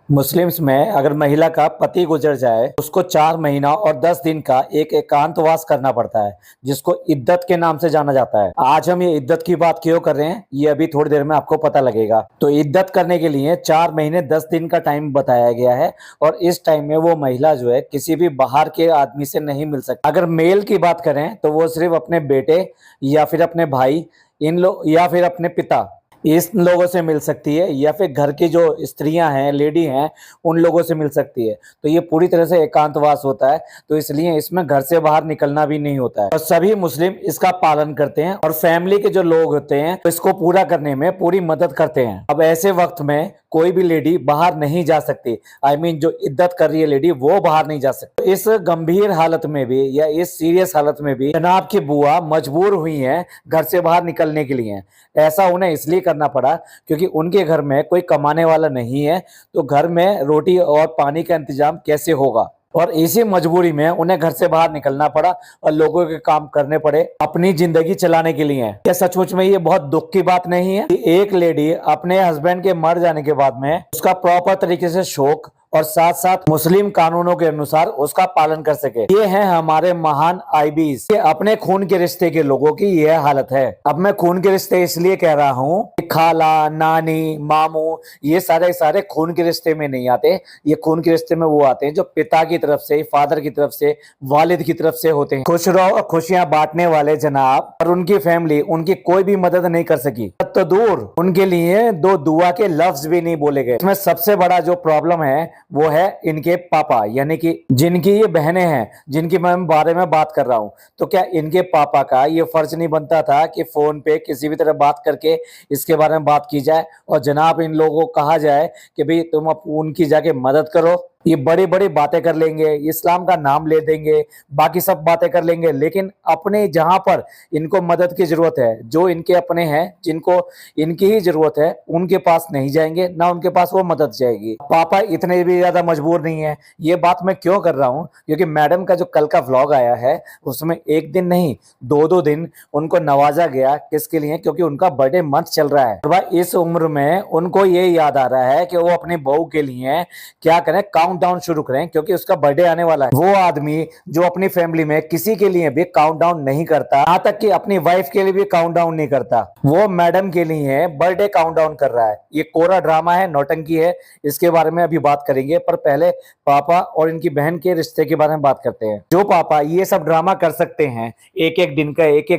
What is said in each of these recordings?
Muslims में अगर महिला का पति गुजर जाए उसको 4 महीना और 10 दिन का एक एकांतवास करना पड़ता है, जिसको इद्दत के नाम से जाना जाता है। आज हम ये इद्दत की बात क्यों कर रहे हैं ये अभी थोड़ी देर में आपको पता लगेगा। तो इद्दत करने के लिए 4 महीने 10 दिन का टाइम बताया गया है और इस टाइम में वो महिला जो है किसी भी बाहर के आदमी से नहीं मिल सकती। अगर मेल की बात करें तो वो सिर्फ अपने बेटे या फिर अपने भाई इन लोग या फिर अपने पिता इस लोगों से मिल सकती है, या फिर घर की जो स्त्रियां हैं, लेडी हैं, उन लोगों से मिल सकती है। तो ये पूरी तरह से एकांतवास होता है, तो इसलिए इसमें घर से बाहर निकलना भी नहीं होता है और सभी मुस्लिम इसका पालन करते हैं और फैमिली के जो लोग होते हैं तो इसको पूरा करने में पूरी मदद करते हैं। अब ऐसे वक्त में कोई भी लेडी बाहर नहीं जा सकती, जो इद्दत कर रही है लेडी वो बाहर नहीं जा सकती। तो इस गंभीर हालत में भी या इस सीरियस हालत में भी जनाब की बुआ मजबूर हुई हैं घर से बाहर निकलने के लिए। ऐसा उन्हें इसलिए करना पड़ा क्योंकि उनके घर में कोई कमाने वाला नहीं है, तो घर में रोटी और पानी का इंतजाम कैसे होगा। और इसी मजबूरी में उन्हें घर से बाहर निकलना पड़ा और लोगों के काम करने पड़े अपनी जिंदगी चलाने के लिए। क्या सचमुच में ये बहुत दुख की बात नहीं है कि एक लेडी अपने हस्बैंड के मर जाने के बाद में उसका प्रॉपर तरीके से शोक और साथ साथ मुस्लिम कानूनों के अनुसार उसका पालन कर सके। ये हैं हमारे महान आईबीस। ये अपने खून के रिश्ते के लोगों की यह हालत है। अब मैं खून के रिश्ते इसलिए कह रहा हूँ कि खाला, नानी, मामू ये सारे खून के रिश्ते में नहीं आते। ये खून के रिश्ते में वो आते हैं जो पिता की तरफ से, फादर की तरफ से, वालिद की तरफ से होते हैं। खुश रहो खुशियां बांटने वाले जनाब, और उनकी फैमिली उनकी कोई भी मदद नहीं कर सकी। तो दूर उनके लिए दो दुआ के लफ्ज भी नहीं बोले गए। इसमें सबसे बड़ा जो प्रॉब्लम है वो है इनके पापा, यानी कि जिनकी ये बहनें हैं, जिनकी मैं बारे में बात कर रहा हूं। तो क्या इनके पापा का ये फर्ज नहीं बनता था कि फोन पे किसी भी तरह बात करके इसके बारे में बात की जाए और जनाब इन लोगों को कहा जाए कि भाई तुम उनकी जाके मदद करो। ये बड़ी बड़ी बातें कर लेंगे, इस्लाम का नाम ले देंगे, बाकी सब बातें कर लेंगे, लेकिन अपने जहां पर इनको मदद की जरूरत है, जो इनके अपने हैं, जिनको इनकी ही जरूरत है, उनके पास नहीं जाएंगे, ना उनके पास वो मदद जाएगी। पापा इतने भी ज्यादा मजबूर नहीं है। ये बात मैं क्यों कर रहा हूँ क्योंकि मैडम का जो कल का व्लॉग आया है उसमें एक दिन नहीं, दो दो दिन उनको नवाजा गया। किसके लिए? क्योंकि उनका बर्थडे मंथ चल रहा है। भाई इस उम्र में उनको ये याद आ रहा है कि वो अपनी बहू के लिए क्या करें, काउंटडाउन शुरू करें, क्योंकि उसका बर्थडे आने वाला है। वो आदमी जो अपनी फैमिली में किसी के लिए भी काउंटडाउन नहीं करता, यहाँ तक कि अपनी वाइफ के लिए भी काउंटडाउन नहीं करता, वो मैडम के लिए बर्थडे काउंटडाउन कर रहा है। ये कोरा ड्रामा है, नौटंकी है, इसके बारे में अभी बात करेंगे। पर पहले पापा और इनकी बहन के रिश्ते के बारे में बात करते हैं। जो पापा ये सब ड्रामा कर सकते हैं, एक एक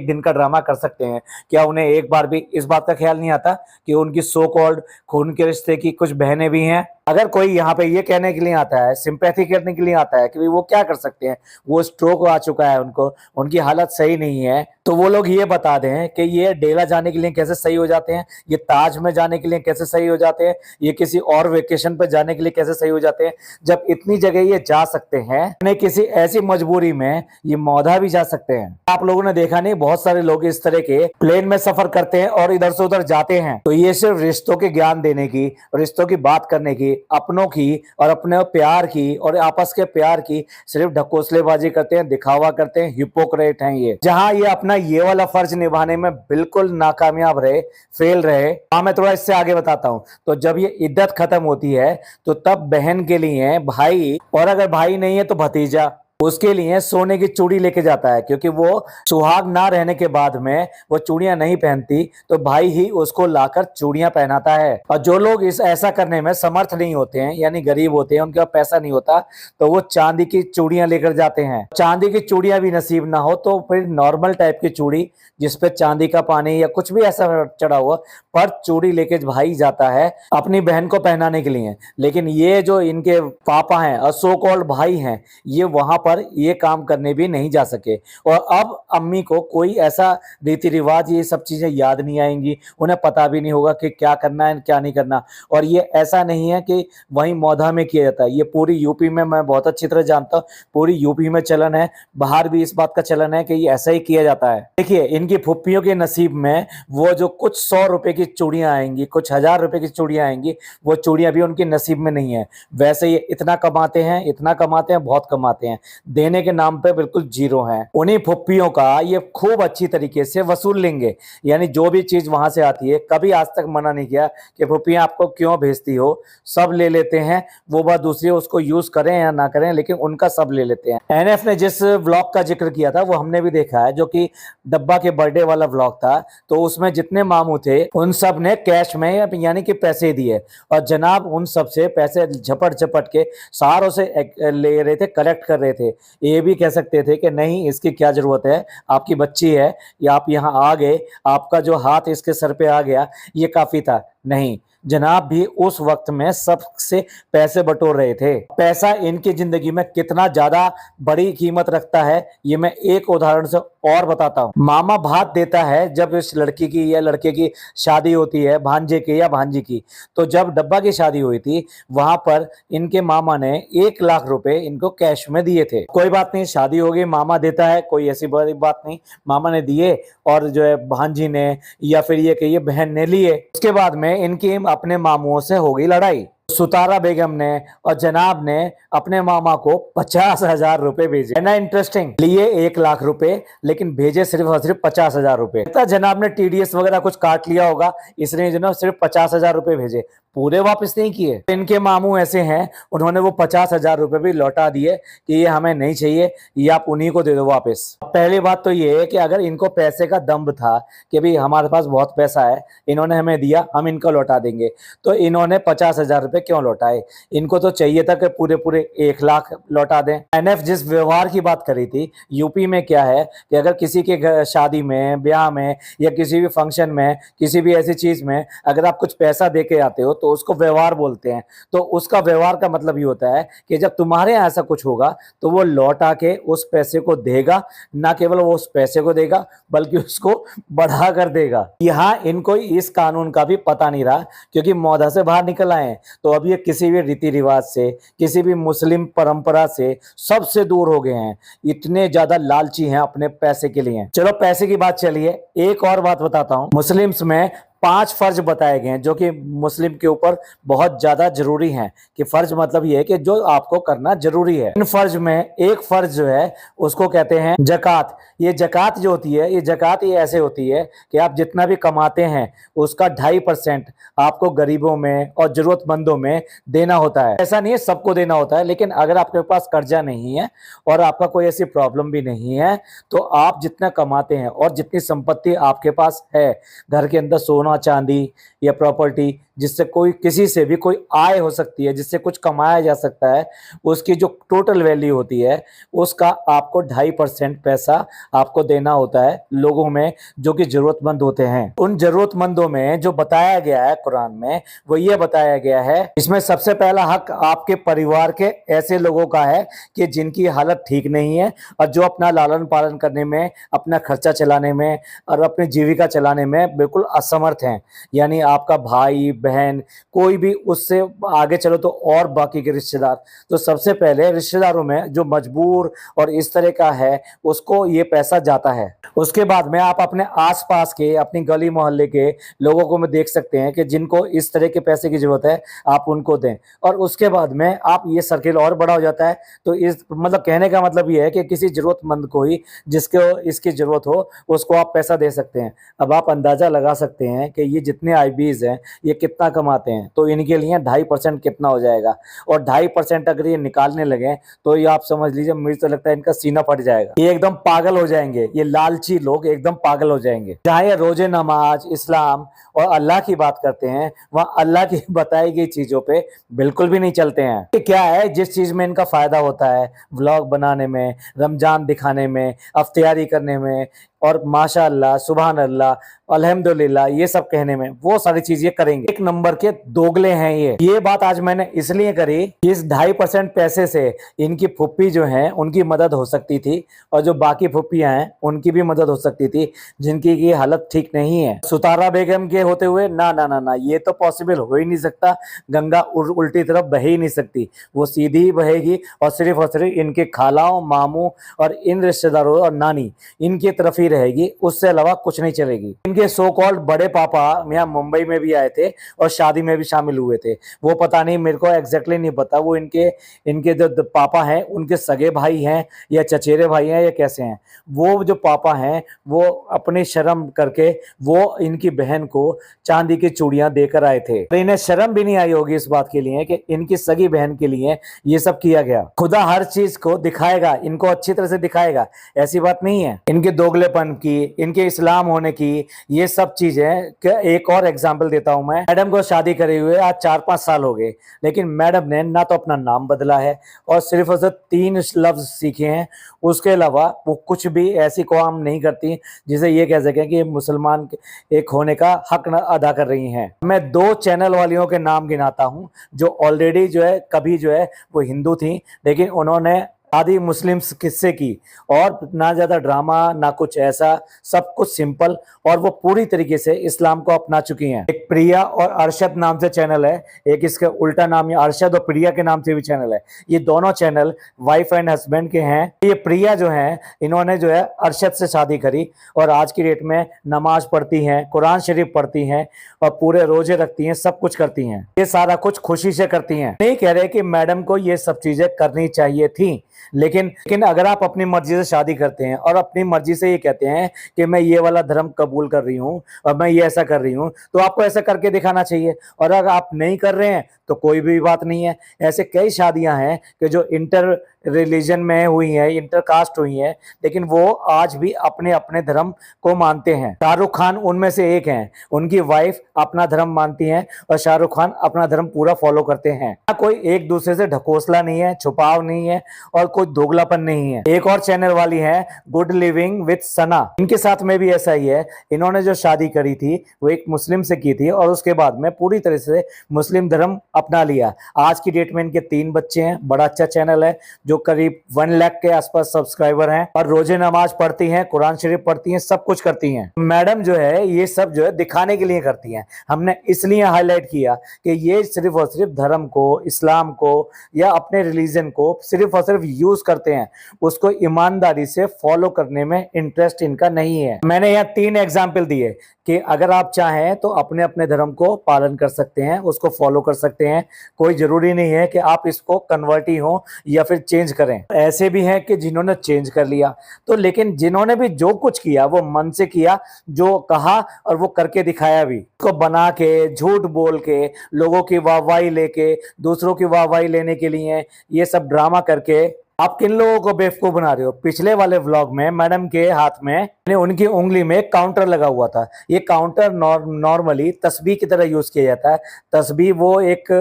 दिन का ड्रामा कर सकते हैं, क्या उन्हें एक बार भी इस बात का ख्याल नहीं आता कि उनकी सो कॉल्ड खून के रिश्ते की कुछ बहनें भी हैं? अगर कोई यहाँ पे ये कहने के लिए आता है, सिंपैथी करने के लिए आता है कि भाई वो क्या कर सकते हैं, वो स्ट्रोक आ चुका है उनको, उनकी हालत सही नहीं है, तो वो लोग ये बता दें कि ये डेला जाने के लिए कैसे सही हो जाते हैं, ये ताज में जाने के लिए कैसे सही हो जाते हैं, ये किसी और वेकेशन पर जाने के लिए कैसे सही हो जाते हैं। जब इतनी जगह ये जा सकते हैं, उन्हें किसी ऐसी मजबूरी में ये मौधा भी जा सकते हैं। आप लोगों ने देखा नहीं, बहुत सारे लोग इस तरह के प्लेन में सफर करते हैं और इधर से उधर जाते हैं। तो ये सिर्फ रिश्तों के ज्ञान देने की, रिश्तों की बात करने की, अपनों की और अपने प्यार की और आपस के प्यार की सिर्फ ढकोसलेबाजी करते हैं, दिखावा करते हैं, हिपोक्रेट हैं ये। जहां ये अपना ये वाला फर्ज निभाने में बिल्कुल नाकामयाब रहे, फेल रहे। मैं थोड़ा इससे आगे बताता हूं। तो जब ये इद्दत खत्म होती है तो तब बहन के लिए भाई, और अगर भाई नहीं है तो भतीजा, उसके लिए सोने की चूड़ी लेके जाता है, क्योंकि वो सुहाग ना रहने के बाद में वो चूड़ियां नहीं पहनती, तो भाई ही उसको लाकर चूड़ियां पहनाता है। और जो लोग इस ऐसा करने में समर्थ नहीं होते हैं, यानी गरीब होते हैं, उनके पास पैसा नहीं होता, तो वो चांदी की चूड़ियां लेकर जाते हैं। चांदी की चूड़ियां भी नसीब ना हो तो फिर नॉर्मल टाइप की चूड़ी जिसपे चांदी का पानी या कुछ भी ऐसा चढ़ा हुआ, पर चूड़ी लेके भाई जाता है अपनी बहन को पहनाने के लिए। लेकिन ये जो इनके पापा हैं और सो कॉल्ड भाई हैं, ये वहां पर ये काम करने भी नहीं जा सके। और अब अम्मी को कोई ऐसा रीति रिवाज, ये सब चीजें याद नहीं आएंगी, उन्हें पता भी नहीं होगा कि क्या करना है क्या नहीं करना। और ये ऐसा नहीं है कि वहीं मौधा में किया जाता है, ये पूरी यूपी में मैं बहुत अच्छी तरह जानता हूँ, पूरी यूपी में चलन है, बाहर भी इस बात का चलन है कि ये ऐसा ही किया जाता है। देखिए इनकी फुप्पियों के नसीब में वो जो कुछ 100 रुपए की चूड़ियां आएंगी, कुछ 1000 रुपए की चूड़ियां आएंगी, वो चूड़ियां भी उनके नसीब में नहीं है। वैसे ये इतना कमाते हैं, बहुत कमाते हैं, देने के नाम पे बिल्कुल जीरो हैं। उन्हीं फुप्पियों का ये खूब अच्छी तरीके से वसूल लेंगे। यानी जो भी चीज वहां से आती है, कभी आज तक मना नहीं किया कि फुप्पियां आपको क्यों भेजती हो, सब ले लेते हैं। वो बात दूसरी है, उसको यूज करें या ना करें, लेकिन उनका सब ले लेते हैं। एनएफ ने जिस व्लॉग का जिक्र किया था वो हमने भी देखा है, जो कि डब्बा के बर्थडे वाला व्लॉग था। तो उसमें जितने मामू थे उन सब ने कैश में यानी कि पैसे दिए, और जनाब उन सब से पैसे झपट झपट के सारों से ले रहे थे, कलेक्ट कर रहे थे। ये भी कह सकते थे कि नहीं, इसकी क्या जरूरत है, आपकी बच्ची है, या आप यहाँ आ गए, आपका जो हाथ इसके सर पे आ गया, ये काफी था। नहीं, जनाब भी उस वक्त में सबसे पैसे बटोर रहे थे। पैसा इनकी जिंदगी में कितना ज्यादा बड़ी कीमत रखता है, ये मैं एक उदाहरण से और बताता हूँ। मामा भात देता है जब इस लड़की की या लड़के की शादी होती है, भांजे की या भांजी की। तो जब डब्बा की शादी हुई थी, वहां पर इनके मामा ने 1 लाख रुपए इनको कैश में दिए थे। कोई बात नहीं, शादी हो गई, मामा देता है, कोई ऐसी बड़ी बात नहीं, मामा ने दिए, और जो है भांजी ने या फिर ये कहिए बहन ने लिए। उसके बाद में इनकी अपने मामुओं से हो गई लड़ाई। सुतारा बेगम ने और जनाब ने अपने मामा को 50,000 रुपए भेजे। है ना इंटरेस्टिंग? लिए 1 लाख रुपए, लेकिन भेजे सिर्फ और सिर्फ 50,000 रुपए। जनाब ने टीडीएस वगैरह कुछ काट लिया होगा, इसलिए जनाब सिर्फ 50,000 रुपए भेजे, पूरे वापस नहीं किए। इनके मामू ऐसे हैं, उन्होंने वो 50,000 रुपए भी लौटा दिए कि ये हमें नहीं चाहिए, ये आप उन्हीं को दे दो वापस। पहली बात तो ये है कि अगर इनको पैसे का दम्भ था कि भाई हमारे पास बहुत पैसा है, इन्होंने हमें दिया, हम इनको लौटा देंगे, तो इन्होंने 50,000 रुपए क्यों लौटाए? इनको तो चाहिए था कि पूरे पूरे 1 लाख लौटा दें। एनएफ जिस व्यवहार की बात करी थी, यूपी में क्या है कि अगर किसी के शादी में, ब्याह में, या किसी भी फंक्शन में, किसी भी ऐसी चीज में अगर आप कुछ पैसा दे के आते हो तो उसको व्यवहार बोलते हैं। तो उसका व्यवहार का मतलब ये होता है कि जब तुम्हारे यहाँ ऐसा कुछ होगा तो वो लौटा के उस पैसे को देगा, ना केवल वो उस पैसे को देगा बल्कि उसको बढ़ा कर देगा। यहाँ इनको इस कानून का भी पता नहीं रहा, क्योंकि मौधा से बाहर निकल आए हैं, तो अब ये किसी भी रीति रिवाज से, किसी भी मुस्लिम परंपरा से सबसे दूर हो गए हैं। इतने ज्यादा लालची हैं अपने पैसे के लिए। चलो पैसे की बात चलिए, एक और बात बताता हूँ। मुस्लिम्स में 5 फर्ज बताए गए हैं जो कि मुस्लिम के ऊपर बहुत ज्यादा जरूरी हैं। कि फर्ज मतलब ये है कि जो आपको करना जरूरी है। इन फर्ज में एक फर्ज जो है उसको कहते हैं जकात। ये जकात जो होती है, ये जकात ये ऐसे होती है कि आप जितना भी कमाते हैं उसका 2.5% आपको गरीबों में और जरूरतमंदों में देना होता है। ऐसा नहीं है सबको देना होता है, लेकिन अगर आपके पास कर्जा नहीं है और आपका कोई ऐसी प्रॉब्लम भी नहीं है, तो आप जितना कमाते हैं और जितनी संपत्ति आपके पास है, घर के अंदर सोना चांदी या प्रॉपर्टी, जिससे कोई किसी से भी कोई आय हो सकती है, जिससे कुछ कमाया जा सकता है, उसकी जो टोटल वैल्यू होती है उसका आपको 2.5% पैसा आपको देना होता है लोगों में जो कि जरूरतमंद होते हैं। उन जरूरतमंदों में जो बताया गया है कुरान में, वो ये बताया गया है, इसमें सबसे पहला हक आपके परिवार के ऐसे लोगों का है कि जिनकी हालत ठीक नहीं है और जो अपना लालन पालन करने में, अपना खर्चा चलाने में और अपनी जीविका चलाने में बिल्कुल असमर्थ हैं। यानी आपका भाई बहन कोई भी, उससे आगे चलो तो और बाकी के रिश्तेदार। तो सबसे पहले रिश्तेदारों में जो मजबूर और इस तरह का है उसको ये पैसा जाता है। उसके बाद में आप अपने आसपास के, अपनी गली मोहल्ले के लोगों को में देख सकते हैं कि जिनको इस तरह के पैसे की जरूरत है, आप उनको दें। और उसके बाद में आप, ये सर्किल और बड़ा हो जाता है। तो इस मतलब कहने का मतलब ये है कि किसी जरूरतमंद को ही जिसको इसकी जरूरत हो उसको आप पैसा दे सकते हैं। अब आप अंदाजा लगा सकते हैं कि ये जितने आईबीज हैं ये कितना कमाते हैं, तो इनके लिए 2.5% कितना हो जाएगा। और 2.5% अगर ये निकालने लगे तो ये आप समझ लीजिए, मुझे तो लगता है इनका सीना फट जाएगा। ये एकदम पागल हो जाएंगे, ये लालची लोग एकदम पागल हो जाएंगे। जहाँ ये रोजे नमाज, इस्लाम और अल्लाह की बात करते हैं, वहाँ अल्लाह की बताई गई चीजों पे बिल्कुल भी नहीं चलते हैं। ये क्या है, जिस चीज में इनका फायदा होता है, व्लॉग बनाने में, रमजान दिखाने में, अफ्तियारी करने में और माशाअल्लाह, सुभान अल्लाह, अल्हम्दुलिल्लाह ये सब कहने में, वो सारी चीजें करेंगे। एक नंबर के दोगले हैं ये बात आज मैंने इसलिए करी कि इस 2.5% पैसे से इनकी फुप्पी जो है उनकी मदद हो सकती थी, और जो बाकी फुप्पियां हैं उनकी भी मदद हो सकती थी जिनकी की हालत ठीक नहीं है। सुतारा बेगम के होते हुए ना ना ना ना, ये तो पॉसिबल हो ही नहीं सकता। गंगा उल्टी तरफ बह ही नहीं सकती, वो सीधी ही बहेगी और सिर्फ इनके खालाओं, मामू और इन रिश्तेदारों और नानी, इनकी तरफ ही शादी रहेगी, उससे अलावा कुछ नहीं चलेगी। इनके सो कॉल्ड बड़े पापा यहाँ मुंबई में भी आए थे और शादी में भी शामिल हुए थे। वो पता नहीं, मेरे को एग्जैक्टली नहीं पता वो इनके इनके जो पापा हैं उनके सगे भाई हैं या चचेरे भाई हैं या कैसे हैं। वो जो पापा हैं वो अपनी शर्म करके वो इनकी बहन को चांदी की चूड़ियां देकर आए थे। तो इन्हें शर्म भी नहीं आई होगी इस बात के लिए कि इनकी सगी बहन के लिए ये सब किया गया। खुदा हर चीज को दिखाएगा, इनको अच्छी तरह से दिखाएगा, ऐसी बात नहीं है। इनके दोगलेपन की, इनके इस्लाम होने की, ये सब चीजें। एक और एग्जाम्पल देता हूं मैं। मैडम को शादी करे हुए आज 4-5 साल हो गए, लेकिन मैडम ने ना तो अपना नाम बदला है और सिर्फ और सिर्फ 3 लफ्ज सीखे हैं। उसके अलावा वो कुछ भी ऐसी काम नहीं करती जिसे ये कह सके कि मुसलमान एक होने का हक अदा कर रही हैं। मैं 2 चैनल वालियों के नाम गिनाता हूं जो ऑलरेडी जो है कभी जो है वो हिंदू थी, लेकिन उन्होंने आदि मुस्लिम्स किस्से की, और ना ज्यादा ड्रामा ना कुछ ऐसा, सब कुछ सिंपल, और वो पूरी तरीके से इस्लाम को अपना चुकी हैं। एक प्रिया और अरशद नाम से चैनल है, एक इसका उल्टा नाम है अरशद और प्रिया के नाम से भी चैनल है। ये दोनों चैनल वाइफ एंड हस्बैंड के हैं। ये प्रिया जो है इन्होंने जो है अरशद से शादी करी और आज की डेट में नमाज पढ़ती हैं, कुरान शरीफ पढ़ती हैं और पूरे रोजे रखती हैं, सब कुछ करती हैं। ये सारा कुछ खुशी से करती हैं। नहीं कह रहे कि मैडम को ये सब चीजें करनी चाहिए थी, लेकिन अगर आप अपनी मर्जी से शादी करते हैं और अपनी मर्जी से ये कहते हैं कि मैं ये वाला धर्म कबूल कर रही हूँ और मैं ये ऐसा कर रही हूँ, तो आपको ऐसा करके दिखाना चाहिए। और अगर आप नहीं कर रहे हैं तो कोई भी बात नहीं है। ऐसे कई शादियां हैं कि जो इंटर रिलीजन में हुई हैं, इंटर कास्ट हुई हैं, लेकिन वो आज भी अपने अपने धर्म को मानते हैं। शाहरुख खान उनमें से एक हैं। उनकी वाइफ अपना धर्म मानती हैं और शाहरुख खान अपना धर्म पूरा फॉलो करते हैं। कोई एक दूसरे से ढकोसला नहीं है, छुपाव नहीं है और कोई दोगलापन नहीं है। एक और चैनल वाली है गुड लिविंग विद सना, इनके साथ में भी ऐसा ही है। इन्होंने जो शादी करी थी वो एक मुस्लिम से की थी और उसके बाद में पूरी तरह से मुस्लिम धर्म अपना लिया। आज की डेट में इनके 3 बच्चे हैं। बड़ा अच्छा चैनल है जो करीब 1 लाख के आसपास सब्सक्राइबर हैं और रोजे नमाज पढ़ती हैं, कुरान शरीफ पढ़ती हैं, सब कुछ करती हैं। मैडम जो है ये सब जो है दिखाने के लिए करती हैं। हमने इसलिए हाईलाइट किया कि ये सिर्फ और सिर्फ धर्म को, इस्लाम को या अपने रिलीजन को सिर्फ और सिर्फ यूज करते हैं, उसको ईमानदारी से फॉलो करने में इंटरेस्ट इनका नहीं है। मैंने यहाँ 3 एग्जाम्पल दिए कि अगर आप चाहें तो अपने अपने धर्म को पालन कर सकते हैं, उसको फॉलो कर सकते हैं। कोई जरूरी नहीं है कि आप इसको कन्वर्ट ही हो या फिर चेंज करें। ऐसे भी हैं कि जिन्होंने चेंज कर लिया, तो लेकिन जिन्होंने भी जो कुछ किया वो मन से किया, जो कहा और वो करके दिखाया भी। उसको बना के, झूठ बोल के, लोगों की वाहवाही लेके, दूसरों की वाहवाही लेने के लिए ये सब ड्रामा करके आप किन लोगों को बेवकूफ बना रहे हो। पिछले वाले व्लॉग में मैडम के हाथ में उनकी उंगली में काउंटर लगा हुआ था। ये काउंटर नॉर्मली तस्बीह की तरह यूज किया जाता है। तस्बीह वो एक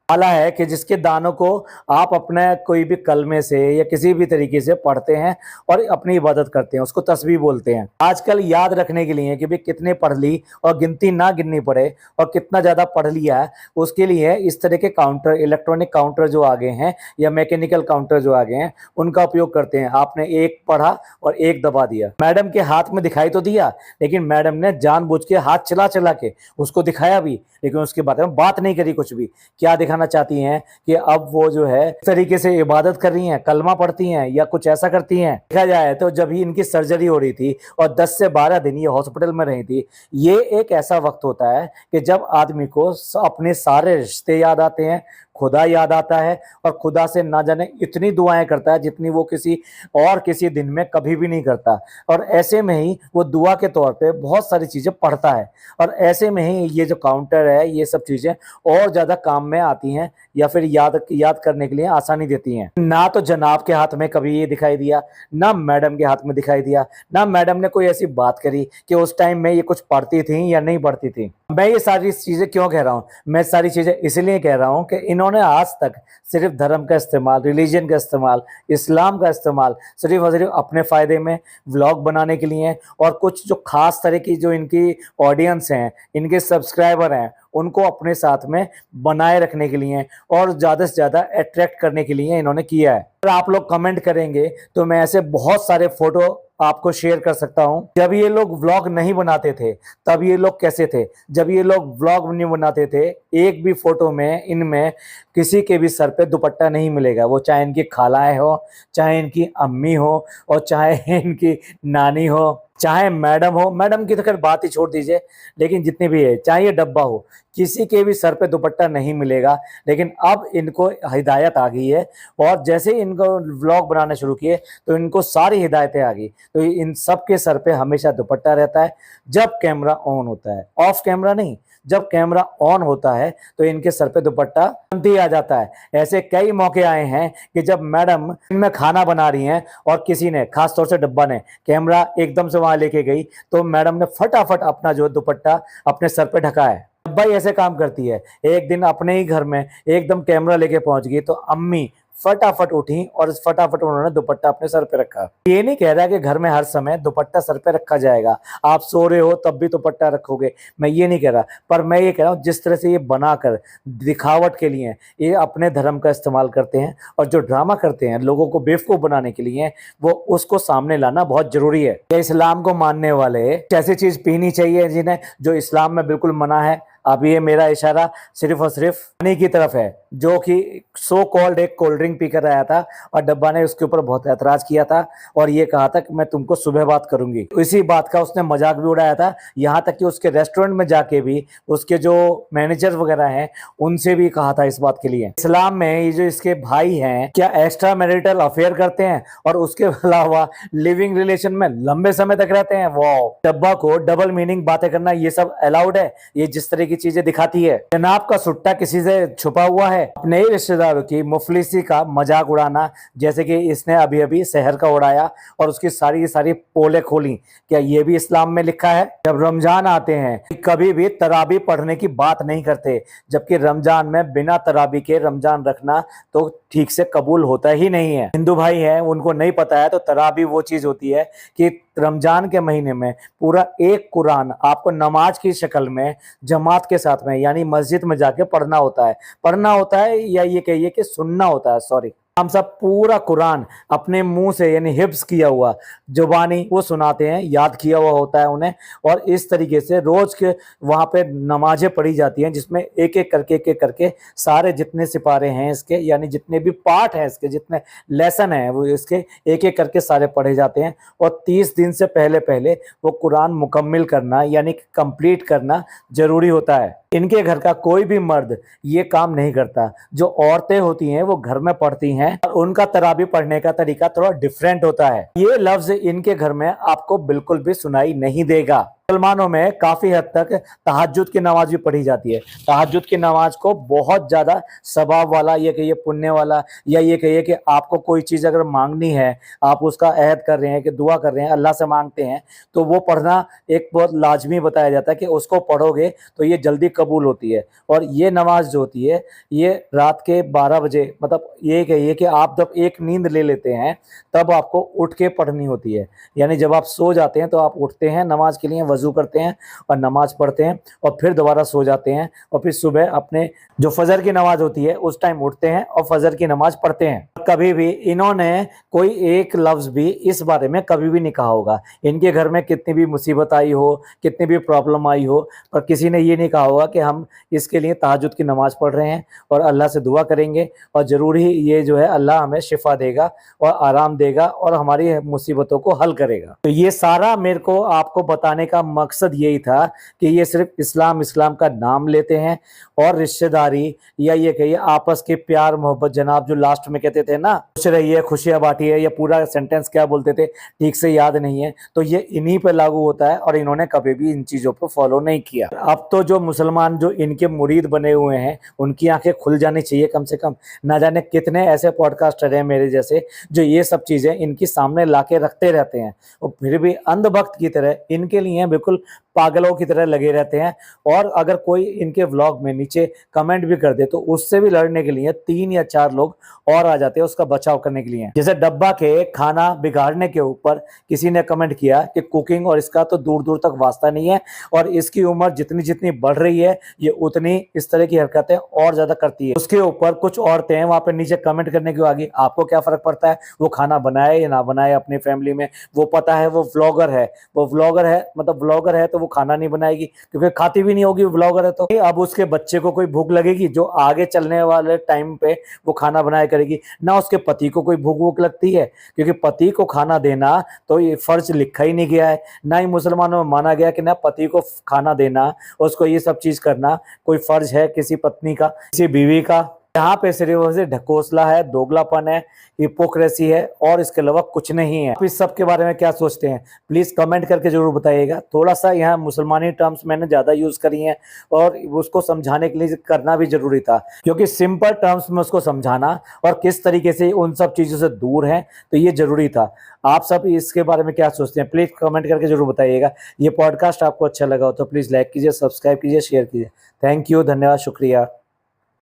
आला है कि जिसके दानों को आप अपने कोई भी कलमे से या किसी भी तरीके से पढ़ते हैं और अपनी इबादत करते हैं, उसको तस्बीह बोलते हैं। आजकल याद रखने के लिए कि भाई कितने पढ़ ली और गिनती ना गिननी पड़े और कितना ज्यादा पढ़ लिया है, उसके लिए इस तरह के काउंटर, इलेक्ट्रॉनिक काउंटर जो आ गए हैं या मैकेनिकल काउंटर जो आ गए हैं, उनका उपयोग करते हैं। आपने 1 पढ़ा और 1 दबा दिया। मैडम के हाथ में दिखाई तो दिया, लेकिन मैडम ने जानबूझ के हाथ चला चला के उसको दिखाया भी, लेकिन उसके बारे में बात नहीं करी कुछ भी। क्या दिखाना चाहती हैं कि अब वो जो है इस तरीके से इबादत कर रही हैं, कलमा पढ़ती हैं या कुछ ऐसा करती हैं। देखा जाए तो जब ही इनकी सर्जरी हो रही थी और 10 से 12 दिन ये हॉस्पिटल में रही थी, ये एक ऐसा वक्त होता है कि जब आदमी को अपने सारे रिश्ते याद आते हैं, खुदा याद आता है और खुदा से ना जाने इतनी दुआएं करता है जितनी वो किसी दिन में कभी भी नहीं करता। और ऐसे में ही वो दुआ के तौर पे बहुत सारी चीजें पढ़ता है और ऐसे में ही ये जो काउंटर है, ये सब चीजें और ज्यादा काम में आती हैं या फिर याद करने के लिए आसानी देती हैं। ना तो जनाब के हाथ में कभी ये दिखाई दिया, ना मैडम के हाथ में दिखाई दिया, ना मैडम ने कोई ऐसी बात करी कि उस टाइम में ये कुछ पढ़ती थी या नहीं पढ़ती थी। मैं ये सारी चीजें क्यों कह रहा हूँ? मैं सारी चीजें इसलिए कह रहा हूँ कि इन्होंने आज तक सिर्फ धर्म का इस्तेमाल, रिलीजन का इस्तेमाल, इस्लाम का इस्तेमाल सिर्फ और सिर्फ अपने फायदे में, व्लॉग बनाने के लिए और कुछ जो खास तरह की जो इनकी ऑडियंस हैं, इनके सब्सक्राइबर हैं, उनको अपने साथ में बनाए रखने के लिए और ज्यादा से ज्यादा अट्रैक्ट करने के लिए इन्होंने किया है। अगर आप लोग कमेंट करेंगे तो मैं ऐसे बहुत सारे फोटो आपको शेयर कर सकता हूं। जब ये लोग व्लॉग नहीं बनाते थे तब ये लोग कैसे थे? जब ये लोग व्लॉग नहीं बनाते थे, एक भी फोटो में इनमें किसी के भी सर पे दुपट्टा नहीं मिलेगा। वो चाहे इनकी खालाएं हो, चाहे इनकी अम्मी हो और चाहे इनकी नानी हो चाहे मैडम हो, मैडम की तो खैर बात ही छोड़ दीजिए, लेकिन जितनी भी है, चाहे ये डब्बा हो, किसी के भी सर पे दुपट्टा नहीं मिलेगा। लेकिन अब इनको हिदायत आ गई है, और जैसे ही इनको व्लॉग बनाना शुरू किए तो इनको सारी हिदायतें आ गई। तो इन सब के सर पे हमेशा दुपट्टा रहता है जब कैमरा ऑन होता है, ऑफ कैमरा नहीं। जब कैमरा ऑन होता है तो इनके सर पे दुपट्टा तुरंत ही आ जाता है। ऐसे कई मौके आए हैं कि जब मैडम में खाना बना रही हैं और किसी ने, खास तौर से डब्बा ने, कैमरा एकदम से वहां लेके गई तो मैडम ने फटाफट अपना जो दुपट्टा अपने सर पे ढका है। डब्बा ही ऐसे काम करती है। एक दिन अपने ही घर में एकदम कैमरा लेके पहुंच गई तो अम्मी फटाफट उठी और फटाफट उन्होंने दुपट्टा अपने सर पे रखा। ये नहीं कह रहा कि घर में हर समय दुपट्टा सर पे रखा जाएगा, आप सो रहे हो तब भी दुपट्टा रखोगे, मैं ये नहीं कह रहा। पर मैं ये कह रहा हूँ जिस तरह से ये बनाकर दिखावट के लिए ये अपने धर्म का इस्तेमाल करते हैं, और जो ड्रामा करते हैं लोगों को बेवकूफ बनाने के लिए, वो उसको सामने लाना बहुत जरूरी है। इस्लाम को मानने वाले ऐसी चीज पीनी चाहिए जिन्हें, जो इस्लाम में बिल्कुल मना है। अब ये मेरा इशारा सिर्फ और सिर्फ पानी की तरफ है, जो कि सो कॉल्ड एक कोल्ड ड्रिंक पीकर आया था और डब्बा ने उसके ऊपर बहुत ऐतराज किया था और ये कहा था कि मैं तुमको सुबह बात करूंगी। इसी बात का उसने मजाक भी उड़ाया था, यहाँ तक कि उसके रेस्टोरेंट में जाके भी उसके जो मैनेजर वगैरह हैं उनसे भी कहा था इस बात के लिए। इस्लाम में ये जो इसके भाई हैं क्या एक्स्ट्रा मैरिटल अफेयर करते हैं और उसके अलावा लिविंग रिलेशन में लंबे समय तक रहते हैं। वाह, डब्बा को डबल मीनिंग बातें करना ये सब अलाउड है? ये जिस तरह की चीजें दिखाती है। जनाब का सुट्टा किसी से छुपा हुआ है, अपने ही रिश्तेदारों की मुफलिसी का मजाक उड़ाना, जैसे कि इसने अभी अभी शहर का उड़ाया और उसकी सारी सारी पोले खोली, क्या ये भी इस्लाम में लिखा है? जब रमजान आते हैं कभी भी तराबी पढ़ने की बात नहीं करते, जबकि रमजान में बिना तराबी के रमजान रखना तो ठीक से कबूल होता ही नहीं है। हिंदू भाई हैं उनको नहीं पता है, तो तराबी वो चीज होती है कि रमजान के महीने में पूरा एक कुरान आपको नमाज की शक्ल में जमात के साथ में यानी मस्जिद में जाके पढ़ना होता है या ये कहिए कि सुनना होता है। सॉरी, हम सब पूरा कुरान अपने मुंह से यानी हिफ्ज किया हुआ जुबानी वो सुनाते हैं, याद किया हुआ होता है उन्हें, और इस तरीके से रोज के वहां पे नमाजें पढ़ी जाती हैं जिसमें एक एक करके सारे जितने सिपारे हैं इसके, यानी जितने भी पार्ट हैं इसके, जितने लेसन हैं वो इसके एक एक करके सारे पढ़े जाते हैं। और 30 दिन से पहले पहले वो कुरान मुकम्मिल करना यानी कंप्लीट करना जरूरी होता है। इनके घर का कोई भी मर्द ये काम नहीं करता। जो औरतें होती हैं वो घर में पढ़ती हैं और उनका तराबी पढ़ने का तरीका थोड़ा डिफरेंट होता है। ये लफ्ज इनके घर में आपको बिल्कुल भी सुनाई नहीं देगा। मुसलमानों में काफी हद तक तहज्जुद की नमाज भी पढ़ी जाती है। तहज्जुद की नमाज को बहुत ज्यादा सवाब वाला, ये कहिए पुण्य वाला, या ये कहिए कि आपको कोई चीज अगर मांगनी है, आप उसका अहद कर रहे हैं कि दुआ कर रहे हैं, अल्लाह से मांगते हैं, तो वो पढ़ना एक बहुत लाजमी बताया जाता है कि उसको पढ़ोगे तो ये जल्दी कबूल होती है। और ये नमाज जो होती है ये रात के 12 बजे, मतलब ये कहिए कि आप जब एक नींद ले लेते हैं तब आपको उठ के पढ़नी होती है। यानी जब आप सो जाते हैं तो आप उठते हैं नमाज के लिए, वजू करते हैं और नमाज पढ़ते हैं और फिर दोबारा सो जाते हैं और फिर सुबह अपने जो फजर की नमाज होती है उस टाइम उठते हैं और फजर की नमाज पढ़ते हैं। कभी भी इन्होंने कोई एक लफ्ज भी इस बारे में कभी भी नहीं कहा होगा। इनके घर में कितनी भी मुसीबत आई हो, कितनी भी प्रॉब्लम आई हो, पर किसी ने ये नहीं कहा होगा कि हम इसके लिए तहज्जुद की नमाज पढ़ रहे हैं और अल्लाह से दुआ करेंगे और जरूर ही ये जो है अल्लाह हमें शिफा देगा और आराम देगा और हमारी मुसीबतों को हल करेगा। तो ये सारा मेरे को आपको बताने का मकसद यही था कि ये सिर्फ इस्लाम का नाम लेते हैं और रिश्तेदारी या ये कहिए आपस के प्यार मोहब्बत, जनाब जो लास्ट में कहते थे ना, खुश रहिए खुशियां बांटिए, या पूरा सेंटेंस क्या बोलते थे ठीक से याद नहीं है, तो ये इन्हीं पे लागू होता है और इन्होंने कभी भी इन चीजों को फॉलो नहीं किया। अब तो जो मुसलमान जो इनके मुरीद बने हुए हैं उनकी आंखें खुल जानी चाहिए कम से कम। ना जाने कितने ऐसे पॉडकास्टर हैं मेरे जैसे जो ये सब चीजें इनकी सामने लाके रखते रहते हैं और फिर भी अंधभक्त की तरह इनके लिए बिल्कुल पागलों की तरह लगे रहते हैं। और अगर कोई इनके व्लॉग में नीचे कमेंट भी कर दे तो उससे भी लड़ने के लिए 3 या 4 लोग और आ जाते हैं उसका बचाव करने के लिए। जैसे डब्बा के खाना बिगाड़ने के ऊपर किसी ने कमेंट किया कि कुकिंग और इसका तो दूर दूर तक वास्ता नहीं है और इसकी उम्र जितनी जितनी बढ़ रही है ये उतनी इस तरह की हरकतें और ज्यादा करती है। उसके ऊपर कुछ औरतें वहां पर नीचे कमेंट करने की आगे, आपको क्या फर्क पड़ता है वो खाना बनाए या ना बनाए अपनी फैमिली में, वो पता है वो व्लॉगर है, मतलब व्लॉगर है तो वो खाना नहीं बनाएगी, क्योंकि खाती भी नहीं होगी, ब्लॉगर है तो। अब उसके बच्चे को कोई भूख लगेगी जो आगे चलने वाले टाइम पे वो खाना बनाया करेगी ना। उसके पति को कोई भूख भूख लगती है, क्योंकि पति को खाना देना तो ये फर्ज लिखा ही नहीं गया है, ना ही मुसलमानों में माना गया कि ना पति को खाना देना, उसको ये सब चीज करना कोई फर्ज है किसी पत्नी का, किसी बीवी का। यहाँ पे सिर्फ से ढकोसला है, दोगलापन है, हिपोक्रेसी है, और इसके अलावा कुछ नहीं है। आप इस सब के बारे में क्या सोचते हैं प्लीज कमेंट करके जरूर बताइएगा। थोड़ा सा यहाँ मुसलमानी टर्म्स मैंने ज्यादा यूज करी हैं और उसको समझाने के लिए करना भी जरूरी था, क्योंकि सिंपल टर्म्स में उसको समझाना और किस तरीके से उन सब चीजों से दूर है, तो ये जरूरी था। आप सब इसके बारे में क्या सोचते हैं प्लीज कमेंट करके जरूर बताइएगा। ये पॉडकास्ट आपको अच्छा लगा हो तो प्लीज लाइक कीजिए, सब्सक्राइब कीजिए, शेयर कीजिए। थैंक यू, धन्यवाद, शुक्रिया।